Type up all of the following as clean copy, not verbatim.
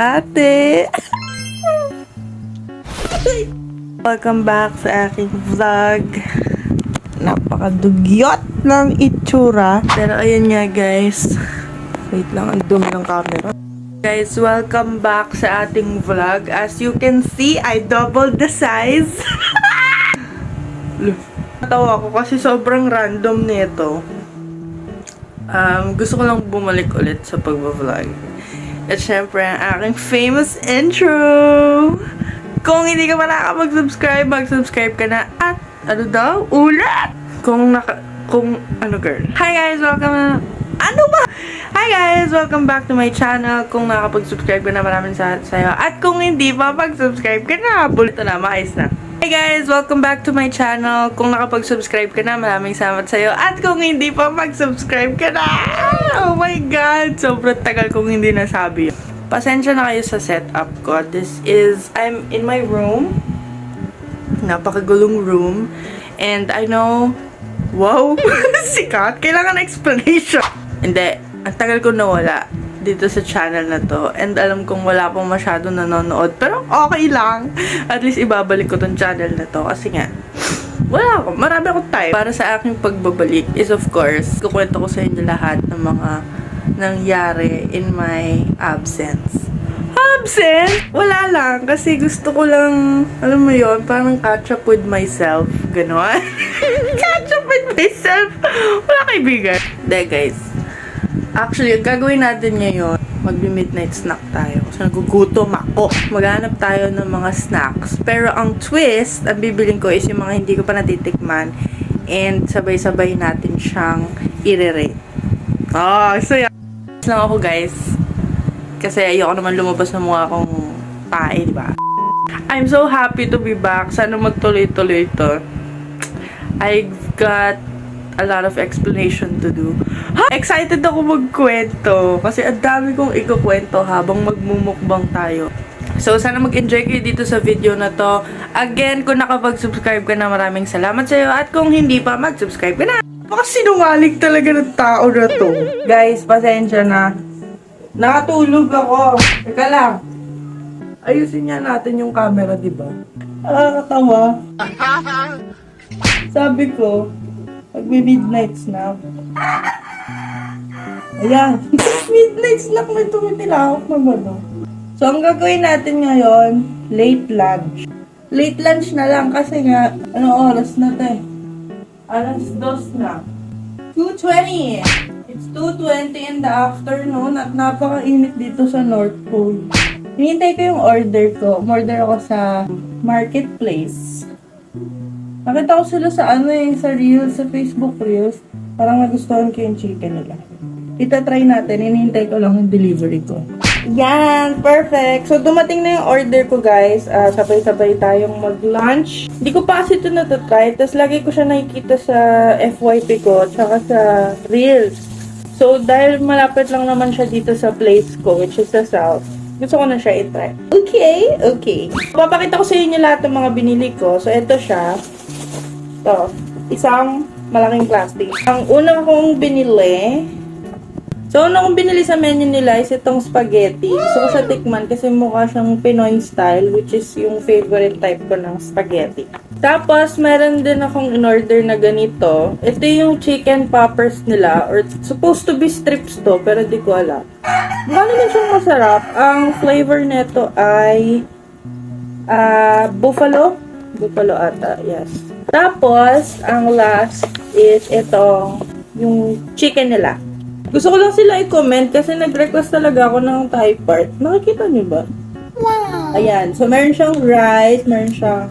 ate. Welcome back sa aking vlog. Napakadugyot ng itsura. Pero ayun nga guys. Wait lang, ang dumi ng camera. Guys, welcome back sa ating vlog. As you can see, I doubled the size. Natawa ako kasi sobrang random nito. Gusto ko lang bumalik ulit sa pag-vlog. At syempre, ang aking famous intro! Kung hindi ka pa nakakapag-subscribe, mag-subscribe ka na. At, ano daw? Ulat! Kung girl. Hi guys, welcome. Hi guys, welcome back to my channel. Kung nakakapag-subscribe ka na, maraming salamat sa'yo. At kung hindi pa, pag-subscribe ka na. Bulito na, maayos na. Hi guys, welcome back to my channel. Kung nakapag-subscribe ka na, maraming salamat sa'yo. At kung hindi pa, mag-subscribe ka na. Oh my God, sobrang tagal kong hindi nasabi. Pasensya na kayo sa setup ko. I'm in my room. Napakagulong room. And I know, wow, sikat. Kailangan explanation. Hindi, ang tagal ko nawala dito sa channel na to. And alam kong wala pong masyado nanonood. Pero okay lang. At least ibabalik ko tong channel na to. Kasi nga, wala ako. Marami akong time. Para sa aking pagbabalik is of course, kukwento ko sa inyo lahat ng mga nangyari in my absence. Absent? Wala lang. Kasi gusto ko lang, alam mo yon, parang catch up with myself. Ganon. Catch up with myself. Wala kaibigan. Hindi guys. Actually, ang gagawin natin ngayon, magbi-midnight snack tayo. Kasi nagugutom ako. Maghanap tayo ng mga snacks. Pero ang twist, ang bibiling ko is yung mga hindi ko pa natitikman. And sabay-sabay natin siyang i-rate. Oh, so yan. Lang ako guys. Kasi ayoko naman lumabas ng mukha akong pae, di ba? I'm so happy to be back. Sana magtuloy-tuloy ito. I've got a lot of explanation to do. Excited ako magkwento. Kasi ang dami kong ikukwento habang magmumukbang tayo. So, sana mag-enjoy kayo dito sa video na to. Again, kung nakapag-subscribe ka na, maraming salamat sa'yo. At kung hindi pa, mag-subscribe ka na. Baka sinungaling talaga ng tao na to. Guys, pasensya na. Nakatulog ako. Teka lang. Ayusin nga natin yung camera, di ba? Nakakatawa. Sabi ko, magbi-midnight snack. Ayan. Midnight snack na tumitilahok na ba, no? So, ang gagawin natin ngayon, late lunch. Late lunch na lang kasi nga, ano oras na to eh? Alas 2 na. 2:20. It's 2:20 in the afternoon at napakainit dito sa North Pole. Hinihintay ko yung order ko. Umorder ako sa marketplace. Nakita ko sila sa sa Reels, sa Facebook Reels. Parang nagustuhan ko yung chicken nila. Itatry natin. Hinihintay ko lang yung delivery ko. Yan! Perfect! So, dumating na yung order ko, guys. Sabay-sabay tayong mag-lunch. Hindi ko pa kasi ito natatry. Tapos, lagi ko siya nakikita sa FYP ko, tsaka sa Reels. So, dahil malapit lang naman siya dito sa place ko, which is sa South, gusto ko na siya itry. Okay. Papakita ko sa inyo lahat ng mga binili ko. So, ito siya. Ito. Isang malaking plastic. Ang una kong binili, sa menu nila is itong spaghetti. Gusto ko siya tikman kasi mukha siyang Pinoy style, which is yung favorite type ko ng spaghetti. Tapos, meron din akong in-order na ganito. Ito yung chicken poppers nila, or supposed to be strips to, pero di ko alam. Mukha naman siyang masarap. Ang flavor nito ay buffalo. Buffalo ata, yes. Tapos, ang last is itong yung chicken nila. Gusto ko lang sila i-comment kasi nag-request talaga ako ng Thai part. Nakikita niyo ba? Wow! Ayan. So, meron siyang rice, meron siyang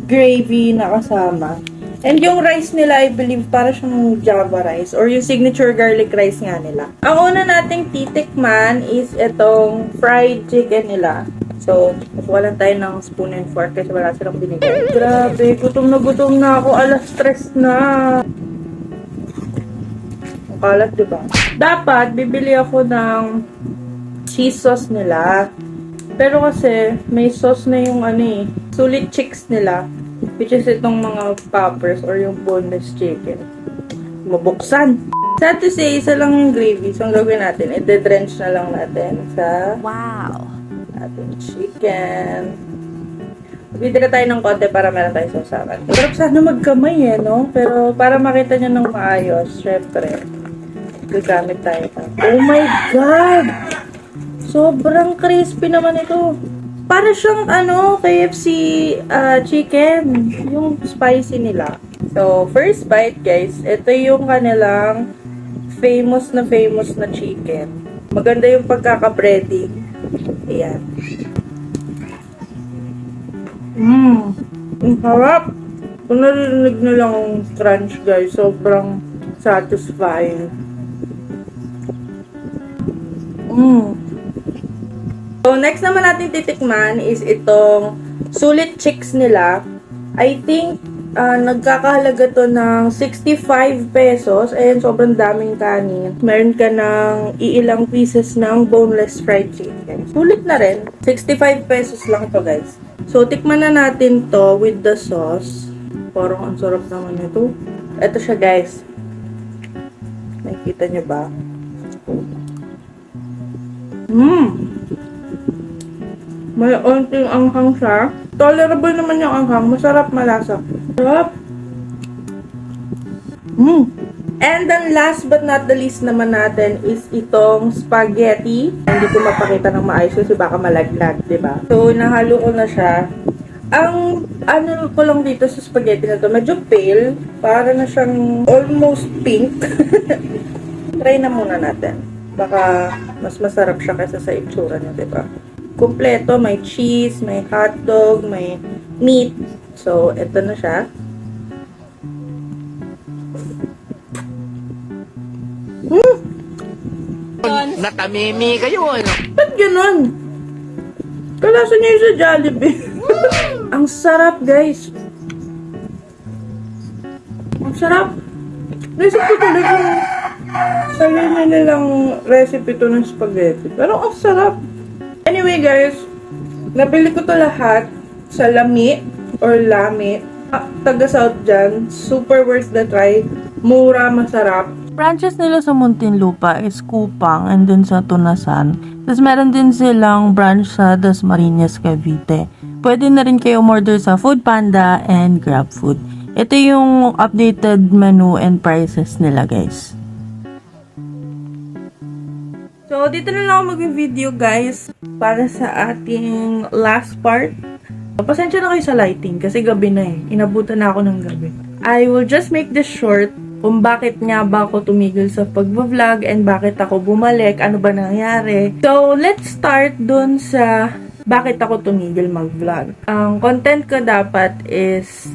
gravy na kasama. And yung rice nila, I believe, para siyang Java rice or yung signature garlic rice nga nila. Ang una nating titikman is itong fried chicken nila. So, nakuha lang tayo ng spoon and fork kasi wala silang binigay. Grabe, gutom na ako. Alas 3 na. Kalat, diba? Dapat, bibili ako ng cheese sauce nila. Pero kasi, may sauce na yung sulit chicks nila. Which is itong mga poppers or yung boneless chicken. Mabuksan. Sad to say, isa lang yung gravy. So, ang gagawin natin, i-drench na lang natin sa ating chicken. Bibili tayo ng konti para meron tayong sausawan. Sarap sana magkamay no? Pero para makita nyo ng maayos, syempre, gagamit tayo. Oh my God! Sobrang crispy naman ito. Para siyang KFC chicken. Yung spicy nila. So, first bite guys, ito yung kanilang famous na chicken. Maganda yung pagkaka-breading. Ayan. Ang harap. Kung narinig nyo lang ang crunch guys, sobrang satisfying. So, next naman natin titikman is itong sulit chicks nila. I think, nagkakahalaga to ng 65 pesos. Ayan, sobrang daming kanin. Meron ka ng iilang pieces ng boneless fried chicken. Sulit na rin. 65 pesos lang to guys. So, tikman na natin to with the sauce. Parang ang sarap naman ito. Ito siya guys. Nakikita nyo ba? May onting anghang siya. Tolerable naman yung anghang. Masarap, malasa. Sarap. And then last but not the least naman natin is itong spaghetti. Hindi ko mapakita ng maayos kasi baka malaglag, diba? So, nahalo ko na siya. Ang ko lang dito sa spaghetti na to, medyo pale. Para na siyang almost pink. Try na muna natin. Baka mas masarap siya kaysa sa itsura niya, diba? Kompleto, may cheese, may hotdog, may meat. So, ito na siya. Natamimi kayo, ano? Ba't ganun? Kalasa niya yung sa Jollibee. Ang sarap, guys. Ang sarap. Recipe talaga. Sarili nilang recipe to ng spaghetti. Pero ang sarap. Anyway, guys. Nabili ko to lahat sa Lami or Lami. Taga South dyan. Super worth the try. Mura, masarap. Branches nila sa Muntinlupa is Kupang and then sa Tunasan. Tapos meron din silang branch sa Dasmariñas, Cavite. Pwede na rin kayo order sa Foodpanda and GrabFood. Ito yung updated menu and prices nila guys. So, dito na lang ako mag-video guys para sa ating last part. Pasensya na kayo sa lighting kasi gabi na eh. Inabutan na ako ng gabi. I will just make this short kung bakit nga ba ako tumigil sa pag-vlog and bakit ako bumalik, ano ba nangyari. So, let's start dun sa bakit ako tumigil mag-vlog. Ang content ko dapat is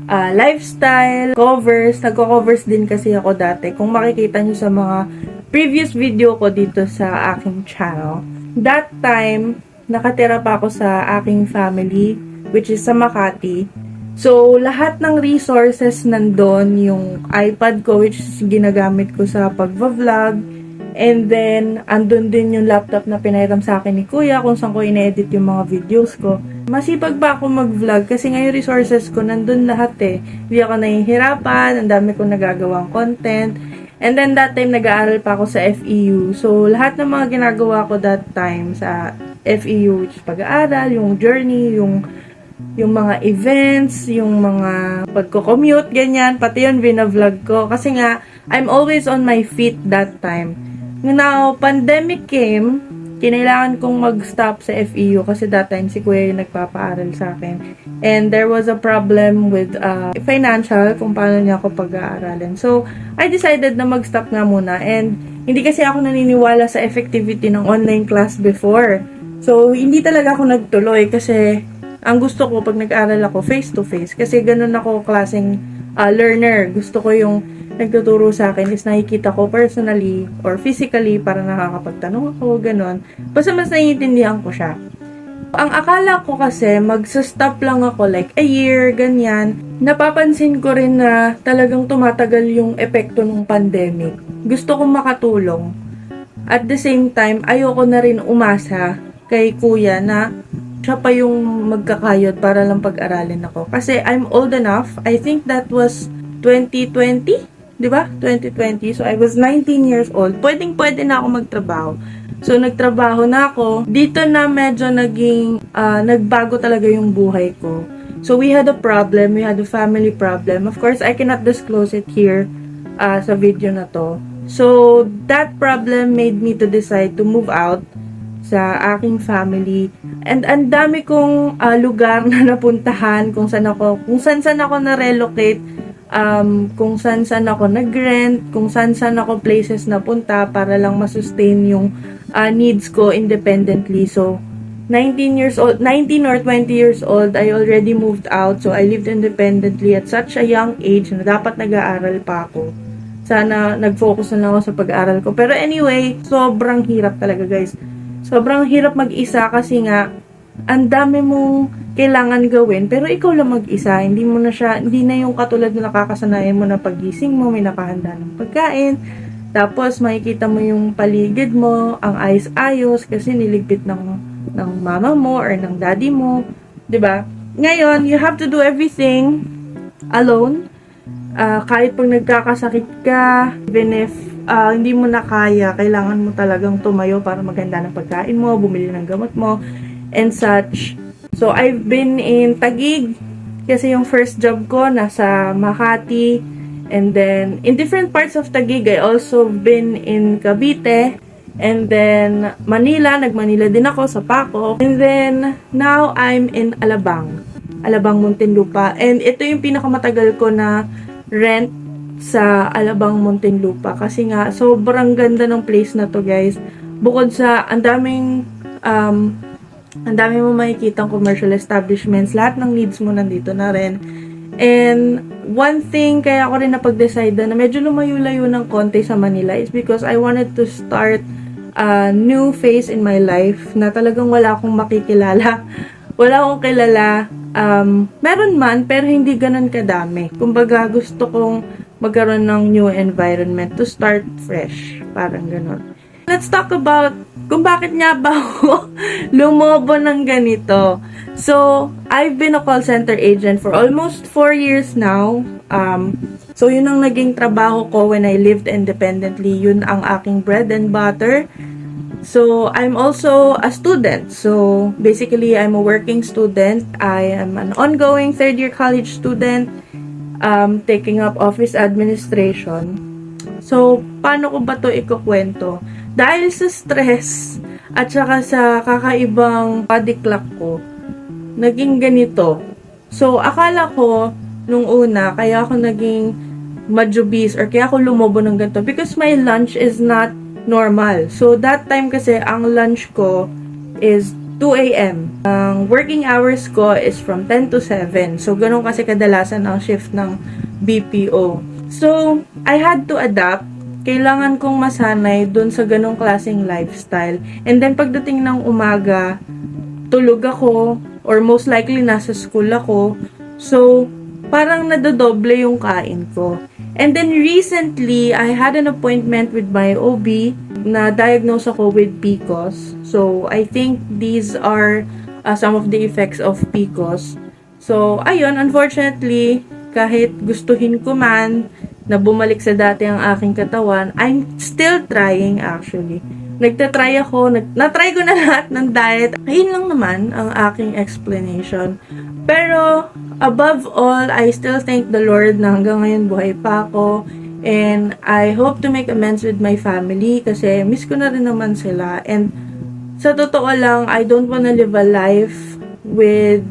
lifestyle, covers. Nagko-covers din kasi ako dati. Kung makikita nyo sa mga previous video ko dito sa aking channel. That time, nakatira pa ako sa aking family, which is sa Makati. So, lahat ng resources nandun, yung iPad ko, which is ginagamit ko sa pag-vlog. And then, andun din yung laptop na pinairam sa akin ni Kuya, kung saan ko ine-edit yung mga videos ko. Masipag ba ako mag-vlog? Kasi ngayon resources ko, nandun lahat eh. Hindi ako nahihirapan, ang dami kong nagagawang content. And then, that time, nag-aaral pa ako sa FEU. So, lahat ng mga ginagawa ko that time sa FEU, which is pag-aaral, yung journey, yung mga events, yung mga pagko-commute, ganyan, pati yun vlog ko. Kasi nga, I'm always on my feet that time. Now, pandemic came, kinailangan kong mag-stop sa FEU kasi that time si Kuya yung nagpapaaral sa akin. And there was a problem with financial, kung paano niya ako pag-aaralin. So, I decided na mag-stop nga muna. And hindi kasi ako naniniwala sa effectivity ng online class before. So, hindi talaga ako nagtuloy kasi ang gusto ko pag nag-aral ako face-to-face kasi ganun ako klaseng learner. Gusto ko yung nagtuturo sa akin is nakikita ko personally or physically para nakakapagtanong ako, ganun. Basta mas naiintindihan ko siya. Ang akala ko kasi magsa-stop lang ako like a year, ganyan. Napapansin ko rin na talagang tumatagal yung epekto ng pandemic. Gusto kong makatulong. At the same time, ayoko na rin umasa kay Kuya na siya pa yung magkakayod para lang pag-aralin ako. Kasi I'm old enough. I think that was 2020, di ba? 2020. So, I was 19 years old. Pwedeng-pwede na ako magtrabaho. So, nagtrabaho na ako. Dito na medyo nagbago talaga yung buhay ko. So, we had a problem. We had a family problem. Of course, I cannot disclose it here sa video na to. So, that problem made me to decide to move out sa aking family. And ang dami kong lugar na napuntahan, kung saan ako na-relocate, kung saan ako nag-rent, kung saan ako places na punta para lang masustain yung needs ko independently. So, 19 or 20 years old, I already moved out. So, I lived independently at such a young age na dapat nag-aaral pa ako. Sana nag-focus na lang ako sa pag-aaral ko. Pero anyway, sobrang hirap talaga, guys. Sobrang hirap mag-isa kasi nga, ang dami mong kailangan gawin, pero ikaw lang mag-isa. Hindi na yung katulad na nakakasanayan mo na paggising mo, may nakahanda ng pagkain. Tapos, makikita mo yung paligid mo, ang ayos-ayos kasi niligpit ng mama mo or ng daddy mo. 'Di ba? Ngayon, you have to do everything alone. Kahit pag nagkakasakit ka, even if hindi mo na kaya, kailangan mo talagang tumayo para maganda ng pagkain mo, bumili ng gamot mo, and such. So, I've been in Taguig kasi yung first job ko nasa Makati. And then, in different parts of Taguig, I also been in Cavite. And then, Manila. Nag-Manila din ako sa Paco. And then, now I'm in Alabang, Muntinlupa. And ito yung pinakamatagal ko na rent sa Alabang, Muntinlupa. Kasi nga, sobrang ganda ng place na to, guys. Bukod sa, ang dami mo makikitang commercial establishments. Lahat ng needs mo nandito na rin. And one thing kaya ako rin napag-decide na medyo lumayo-layo ng konti sa Manila is because I wanted to start a new phase in my life na talagang wala akong makikilala. Wala akong kilala. Meron man, pero hindi ganun kadami. Kumbaga, gusto kong magkaroon ng new environment to start fresh. Parang ganun. Let's talk about kung bakit nga ba ako lumobo ng ganito. So, I've been a call center agent for almost 4 years now. So, yun ang naging trabaho ko when I lived independently. Yun ang aking bread and butter. So, I'm also a student. So, basically, I'm a working student. I am an ongoing third-year college student taking up office administration. So, paano ko ba to ikukwento? Dahil sa stress at saka sa kakaibang body clock ko, naging ganito. So, akala ko nung una, kaya ako naging majubis or kaya ako lumobo ng ganito because my lunch is not normal. So, that time kasi, ang lunch ko is 2 a.m. Ang working hours ko is from 10 to 7. So, ganun kasi kadalasan ang shift ng BPO. So, I had to adapt. Kailangan kong masanay dun sa ganung klaseng lifestyle. And then, pagdating ng umaga, tulog ako, or most likely, nasa school ako. So, parang nadodoble yung kain ko. And then, recently, I had an appointment with my OB na diagnose ako with PCOS. So, I think these are some of the effects of PCOS. So, ayun, unfortunately, kahit gustuhin ko man na bumalik sa dati ang aking katawan, I'm still trying actually. Nagtatry ako, na-try ko na lahat ng diet. Ayun lang naman ang aking explanation. Pero, above all, I still thank the Lord na hanggang ngayon buhay pa ako. And I hope to make amends with my family kasi miss ko na rin naman sila. And sa totoo lang, I don't wanna live a life with,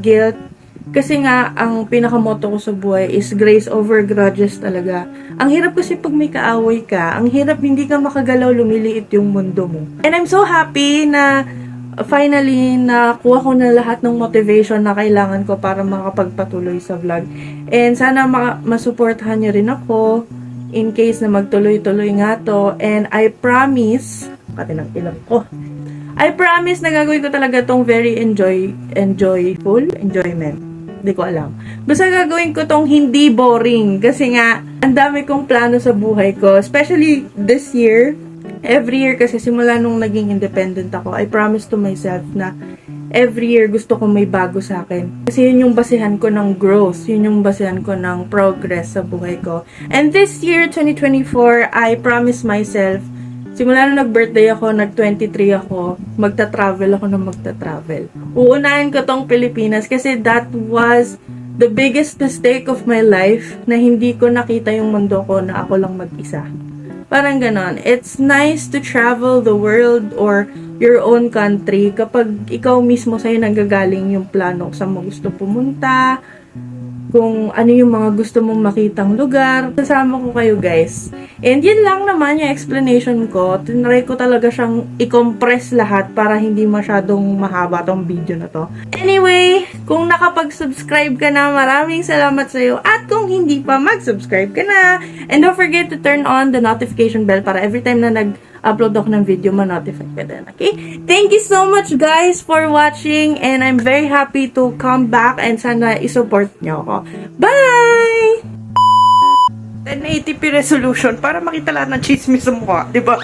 guilt. Kasi nga, ang pinakamoto ko sa buhay is grace over grudges talaga. Ang hirap kasi pag may kaaway ka, ang hirap hindi ka makagalaw, lumiliit yung mundo mo. And I'm so happy na finally, nakuha ko na lahat ng motivation na kailangan ko para makapagpatuloy sa vlog. And sana masuportahan nyo rin ako in case na magtuloy-tuloy nga to. And I promise, I promise na gagawin ko talaga tong very enjoyment. Hindi ko alam. Basta gagawin ko tong hindi boring. Kasi nga, ang dami kong plano sa buhay ko. Especially this year. Every year kasi simula nung naging independent ako, I promise to myself na every year gusto ko may bago sa akin. Kasi yun yung basihan ko ng growth. Yun yung basihan ko ng progress sa buhay ko. And this year, 2024, I promise myself Simula nung nag-birthday ako, nag-23 ako, magta-travel ako na magta-travel. Uunahin ko tong Pilipinas kasi that was the biggest mistake of my life na hindi ko nakita yung mundo ko na ako lang mag-isa. Parang ganon. It's nice to travel the world or your own country kapag ikaw mismo sa'yo nanggagaling yung plano sa mo gusto pumunta, kung ano yung mga gusto mong makitang lugar. Kasama ko kayo guys. And yun lang naman yung explanation ko. Tinry ko talaga siyang i-compress lahat para hindi masyadong mahaba tong video na to. Anyway, kung nakapag-subscribe ka na, maraming salamat sa'yo. At kung hindi pa, mag-subscribe ka na. And don't forget to turn on the notification bell para every time na nag-upload ako ng video, ma-notify ka din. Okay? Thank you so much guys for watching. And I'm very happy to come back and sana isupport nyo ako. Bye! 1080p resolution para makita lahat ng chismis sa mukha, di ba?